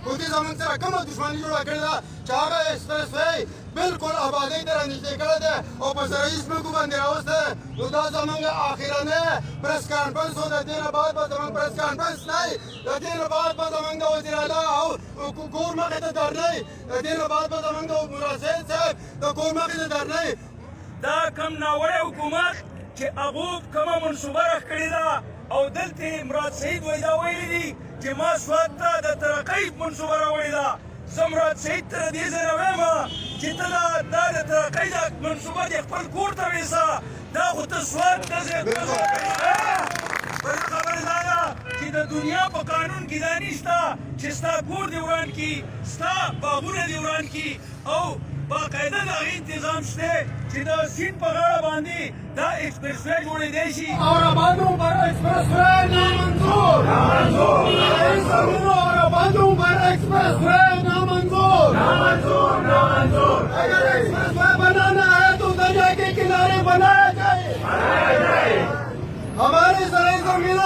حوثي زموږ سره کومه دښمني جوړه کړې ده چې هغه ایکسپرس وی بالکل آبادۍ ته رانږدې کړی دی او په زرعي ځمکو باندې راوستی دی. نو دا زموږ اخرنی پریس کانفرنس و. د دې نه بعد به زموږ پریس کانفرنس نه وي. د دې نه بعد به زموږ د وزیر اعلی او کور مخې ته دھرنی. د دې نه بعد به زموږ د مراد سید صاحب د کور مخې ته دھرنی. دا کم ناوړی حکومت چې هغو کومه منصوبه راښکړې ده او دلته مراد سعید وایي دا ویلي دي چې ما سوات ته د ترقۍ منصوبه راوړې ده. زه مراد سعید ته دې ځای نه وایم چې ته دا د ترقۍ دا منصوبه دې خپل کور ته ویسه. دا خو ته سوات ته ځې. بله خبره دا ده چې د دنیا په قانون کې دا نشته چې ستا کور دې وران کړي، ستا باغونه دې وران کړي او باقاعده د هغې انتظام شته چې د سیند په غاړه باندې دا ایکسپرس وی جوړېدی شي. اورابادوں پر ایکسپریس وے نامنظور. اورابادوں پر ایکسپریس وے نامنظور. اگر ایکسپریس وے بنانا ہے تو دریا کے کنارے بنایا جائے. ہماری زرعی زمینوں